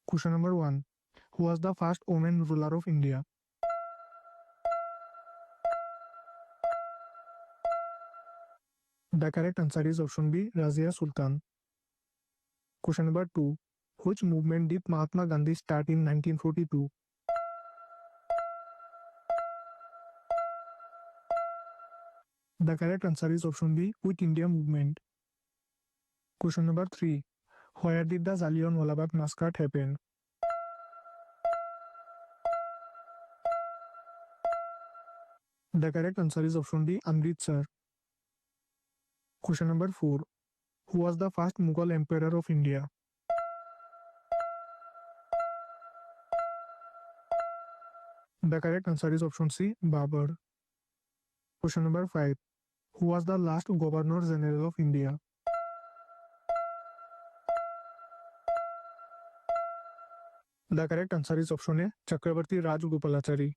Question number 1. Who was the first woman ruler of India? The correct answer is option B, Razia Sultan. Question number 2. Which movement did Mahatma Gandhi start in 1942? The correct answer is option B, Quit India Movement. Question number 3. Where did the Jallianwala Bagh massacre happen? The correct answer is option D, Amritsar. Question number 4. Who was the first Mughal emperor of India? The correct answer is option C, Babur. Question number 5. Who was the last Governor General of India? The correct answer is option A, Chakravarti Rajagopalachari.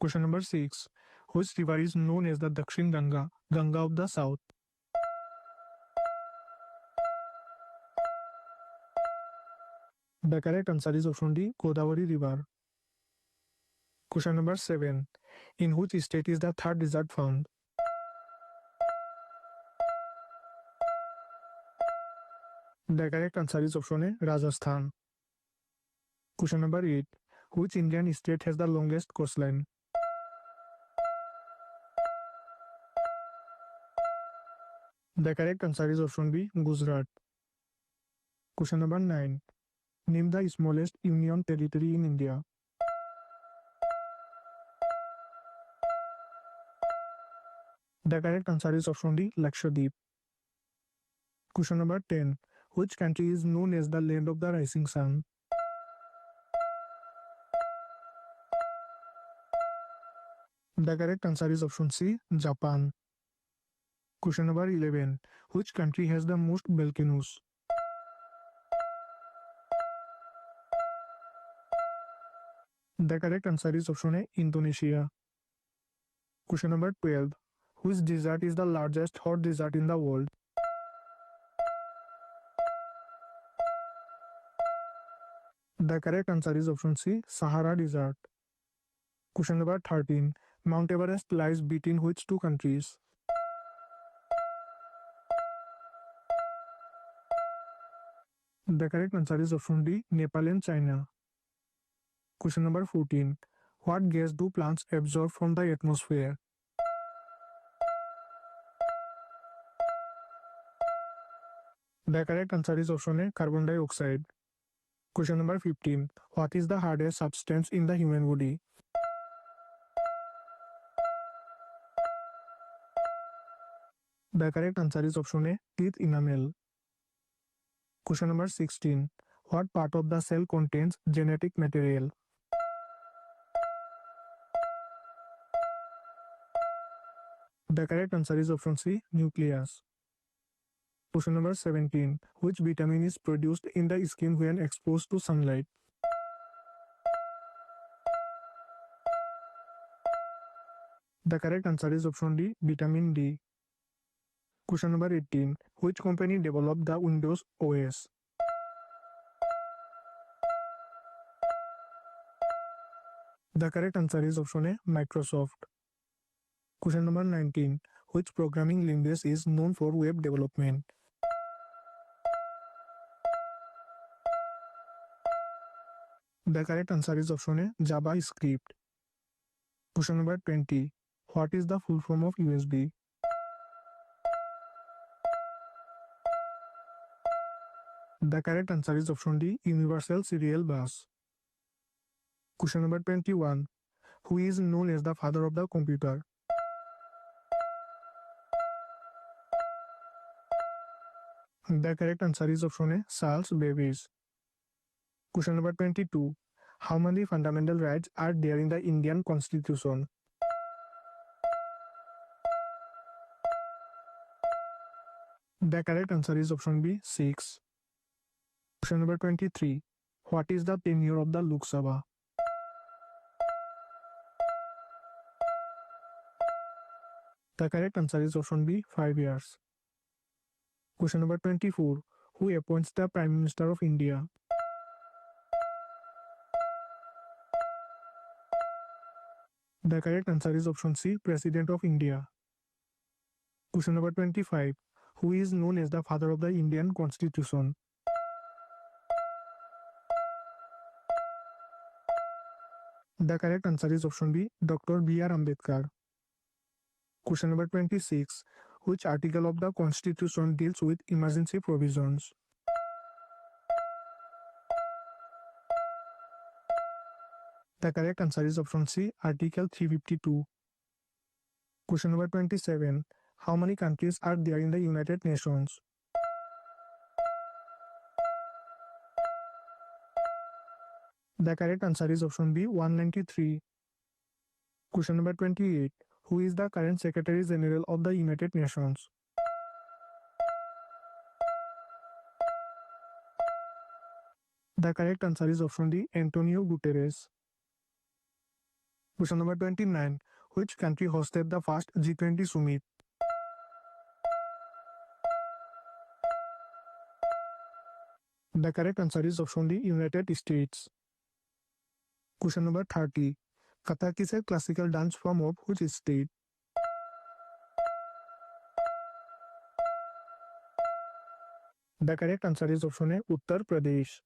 Question number 6. Which river is known as the Dakshin Ganga, Ganga of the South? The correct answer is option D, Godavari River. Question number 7. In which state is the third desert found? The correct answer is option A, Rajasthan. Question number 8. Which Indian state has the longest coastline? The correct answer is option B, Gujarat. Question number 9. Name the smallest union territory in India. The correct answer is option D, Lakshadweep. Question number 10. Which country is known as the land of the rising sun? The correct answer is option C, Japan. Question number 11. Which country has the most volcanoes? The correct answer is option A, Indonesia. Question number 12. Which desert is the largest hot desert in the world? The correct answer is option C, Sahara Desert. Question number 13. Mount Everest lies between which two countries? The correct answer is option D, Nepal and China. Question number 14. What gas do plants absorb from the atmosphere? The correct answer is option A, carbon dioxide. Question number 15. What is the hardest substance in the human body? The correct answer is option A, teeth enamel. Question number 16. What part of the cell contains genetic material? The correct answer is option C, nucleus. Question number 17. Which vitamin is produced in the skin when exposed to sunlight? The correct answer is option D, vitamin D. Question number 18. Which company developed the Windows OS? The correct answer is option A, Microsoft. Question number 19. Which programming language is known for web development? The correct answer is option A, JavaScript. Question number 20. What is the full form of USB? The correct answer is option D, Universal Serial Bus. Question number 21. Who is known as the father of the computer? The correct answer is option A, Charles Babbage. Question number 22. How many fundamental rights are there in the Indian Constitution? The correct answer is option B, 6. Question number 23. What is the tenure of the Lok Sabha? The correct answer is option B, 5 years. Question number 24. Who appoints the Prime Minister of India? The correct answer is option C, President of India. Question number 25. Who is known as the father of the Indian Constitution? The correct answer is option B, Dr. B.R. Ambedkar. Question number 26. Which article of the Constitution deals with emergency provisions? The correct answer is option C, Article 352. Question number 27. How many countries are there in the United Nations? The correct answer is option B, 193. Question number 28. Who is the current Secretary General of the United Nations? The correct answer is option D, Antonio Guterres. Question number 29. Which country hosted the first G20 summit? The correct answer is option D, United States. Question number 30. Kathak is a classical dance form of which state? The correct answer is option A, Uttar Pradesh.